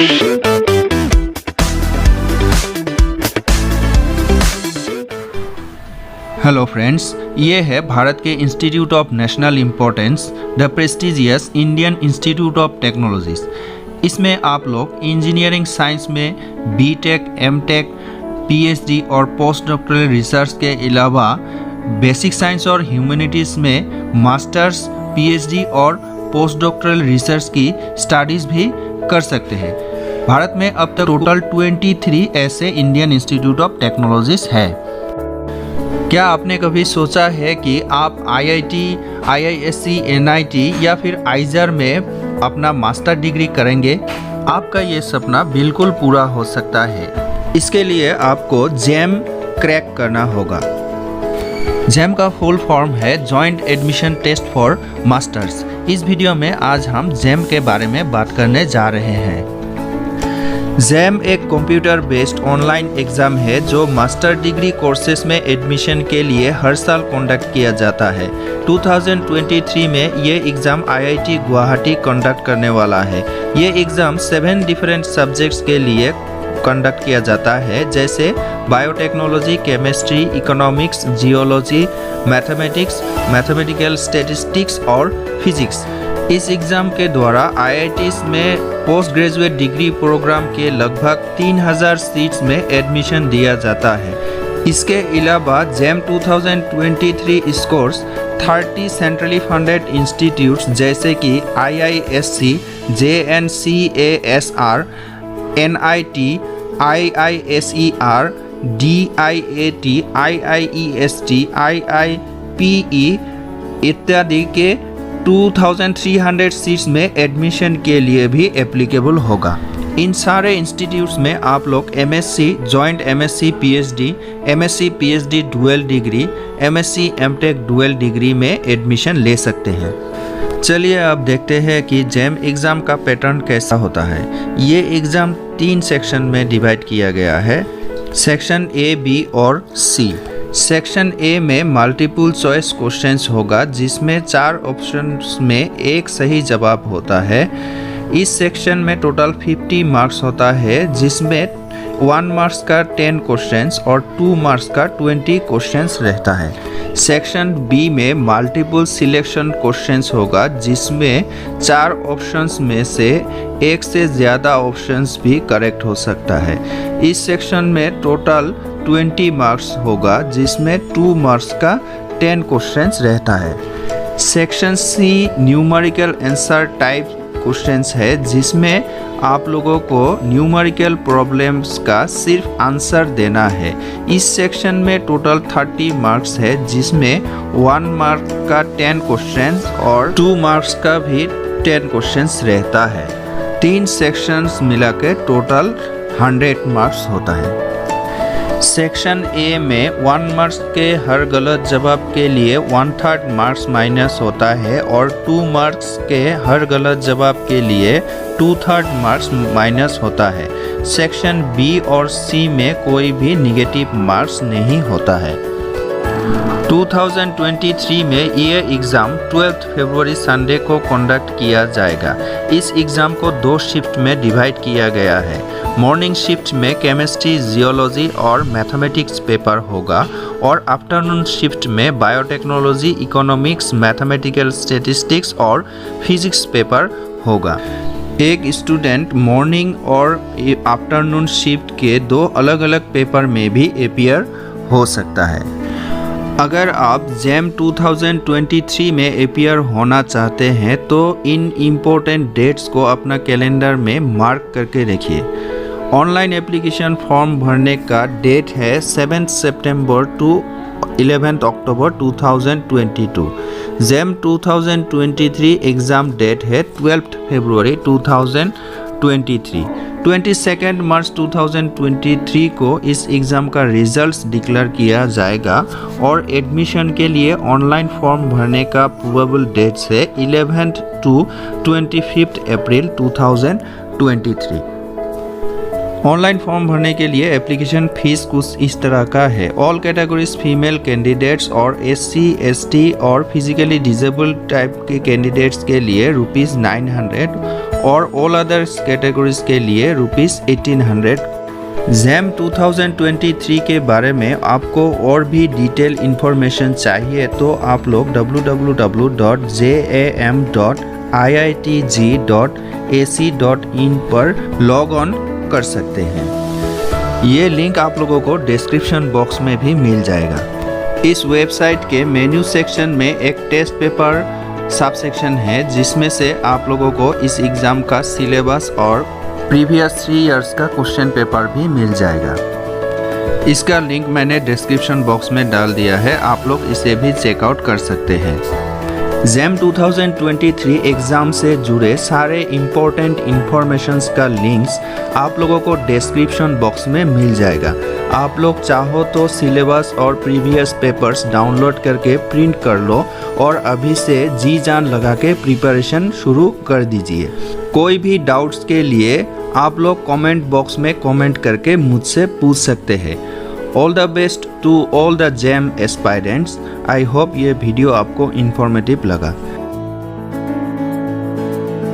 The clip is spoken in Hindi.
हेलो फ्रेंड्स, ये है भारत के institute of national importance the prestigious Indian institute of technologies. इसमें आप लोग इंजीनियरिंग साइंस में बीटेक, एमटेक, पीएचडी और पोस्ट डॉक्टरल रिसर्च के अलावा बेसिक साइंस और ह्यूमैनिटीज़ में मास्टर्स, पीएचडी और पोस्ट डॉक्टरल रिसर्च की स्टडीज़ भी कर सकते हैं। भारत में अब तक टोटल 23 ऐसे इंडियन इंस्टीट्यूट ऑफ टेक्नोलॉजीज है। क्या आपने कभी सोचा है कि आप आईआईटी, आईआईएससी, एनआईटी या फिर आइजर में अपना मास्टर डिग्री करेंगे? आपका ये सपना बिल्कुल पूरा हो सकता है। इसके लिए आपको जैम क्रैक करना होगा। जैम का फुल फॉर्म है joint admission test for masters. इस वीडियो में आज हम जैम के बारे में बात करने जा रहे हैं। जैम एक कंप्यूटर बेस्ड ऑनलाइन एग्ज़ाम है जो मास्टर डिग्री कोर्सेज में एडमिशन के लिए हर साल कंडक्ट किया जाता है। 2023 में ये एग्ज़ाम आईआईटी गुवाहाटी कंडक्ट करने वाला है। ये एग्ज़ाम 7 डिफरेंट सब्जेक्ट्स के लिए कंडक्ट किया जाता है, जैसे biotechnology, chemistry, economics, geology, mathematics, mathematical statistics और फिजिक्स। इस एग्ज़ाम के द्वारा आईआईटीज़ में पोस्ट ग्रेजुएट डिग्री प्रोग्राम के लगभग 3000 सीट्स में एडमिशन दिया जाता है। इसके अलावा jam 2023 scores 30 centrally funded institutes जैसे कि आईआईएससी, जेएनसीएएसआर, एनआईटी, आईआईएसईआर, डीआईएटी, आईआईईएसटी, आईआईपीई इत्यादि के 2300 सीट्स में एडमिशन के लिए भी एप्लीकेबल होगा। इन सारे इंस्टीट्यूट्स में आप लोग MSc, joint MSc PhD, MSc PhD dual degree, MSc MTech dual degree में एडमिशन ले सकते हैं। चलिए अब देखते हैं कि जैम एग्ज़ाम का पैटर्न कैसा होता है। ये एग्ज़ाम 3 सेक्शन में डिवाइड किया गया है, सेक्शन ए, बी और सी। सेक्शन ए में मल्टीपल चॉइस क्वेश्चंस होगा, जिसमें 4 ऑप्शंस में एक सही जवाब होता है। इस सेक्शन में टोटल 50 मार्क्स होता है, जिसमें 1 मार्क्स का 10 क्वेश्चंस और 2 मार्क्स का 20 क्वेश्चंस रहता है। सेक्शन बी में मल्टीपल सिलेक्शन क्वेश्चंस होगा, जिसमें 4 ऑप्शंस में से एक से ज़्यादा ऑप्शंस भी करेक्ट हो सकता है। इस सेक्शन में टोटल 20 मार्क्स होगा, जिसमें 2 मार्क्स का 10 क्वेश्चंस रहता है। Section C numerical answer type questions है, जिसमें आप लोगों को न्यूमेरिकल प्रॉब्लम्स का सिर्फ आंसर देना है। इस सेक्शन में टोटल 30 मार्क्स है, जिसमें 1 मार्क का 10 क्वेश्चंस और 2 मार्क्स का भी 10 क्वेश्चंस रहता है। 3 सेक्शंस मिला के टोटल 100 मार्क्स होता है। सेक्शन ए में 1 मार्क्स के हर गलत जवाब के लिए 1/3 मार्क्स माइनस होता है और 2 मार्क्स के हर गलत जवाब के लिए 2/3 मार्क्स माइनस होता है। सेक्शन बी और सी में कोई भी नेगेटिव मार्क्स नहीं होता है। 2023 में ये एग्ज़ाम 12 फरवरी संडे को कंडक्ट किया जाएगा। इस एग्ज़ाम को 2 शिफ्ट में डिवाइड किया गया है। मॉर्निंग शिफ्ट में केमिस्ट्री, जियोलॉजी और मैथमेटिक्स पेपर होगा और आफ्टरनून शिफ्ट में बायोटेक्नोलॉजी, इकोनॉमिक्स, मैथमेटिकल स्टैटिस्टिक्स और फिजिक्स पेपर होगा। एक स्टूडेंट मॉर्निंग और आफ्टरनून शिफ्ट के 2 अलग अलग पेपर में भी अपीयर हो सकता है। अगर आप जैम 2023 में अपीयर होना चाहते हैं तो इन इम्पोर्टेंट डेट्स को अपना कैलेंडर में मार्क करके रखिए। ऑनलाइन एप्लीकेशन फॉर्म भरने का डेट है 7 सितंबर टू 11 अक्टूबर 2022। जैम 2023 एग्ज़ाम डेट है 12 फरवरी 2023। 22 मार्च 2023 को इस एग्ज़ाम का रिजल्ट्स डिक्लेयर किया जाएगा और एडमिशन के लिए ऑनलाइन फॉर्म भरने का प्रोबेबल डेट्स है 11 to 25 अप्रैल 2023। ऑनलाइन फॉर्म भरने के लिए एप्लीकेशन फीस कुछ इस तरह का है। ऑल कैटेगरीज फीमेल कैंडिडेट्स और SC, ST और फिजिकली डिसेबल्ड टाइप के कैंडिडेट्स के लिए ₹900 और ऑल अदर्स कैटेगरीज के लिए ₹1800। जैम 2023 के बारे में आपको और भी डिटेल इन्फॉर्मेशन चाहिए तो आप लोग www.jam.iitg.ac.in पर लॉग ऑन कर सकते हैं। ये लिंक आप लोगों को डिस्क्रिप्शन बॉक्स में भी मिल जाएगा। इस वेबसाइट के मेन्यू सेक्शन में एक टेस्ट पेपर सब सेक्शन है जिसमें से आप लोगों को इस एग्ज़ाम का सिलेबस और प्रीवियस 3 इयर्स का क्वेश्चन पेपर भी मिल जाएगा। इसका लिंक मैंने डिस्क्रिप्शन बॉक्स में डाल दिया है, आप लोग इसे भी चेकआउट कर सकते हैं। जैम 2023 एग्ज़ाम से जुड़े सारे इम्पोर्टेंट इन्फॉर्मेशंस का लिंक्स आप लोगों को डिस्क्रिप्शन बॉक्स में मिल जाएगा। आप लोग चाहो तो सिलेबस और प्रीवियस पेपर्स डाउनलोड करके प्रिंट कर लो और अभी से जी जान लगा के प्रिपरेशन शुरू कर दीजिए। कोई भी डाउट्स के लिए आप लोग कमेंट बॉक्स में कमेंट करके मुझसे पूछ सकते हैं। All the best to all the JAM aspirants. I hope ये वीडियो आपको इन्फॉर्मेटिव लगा।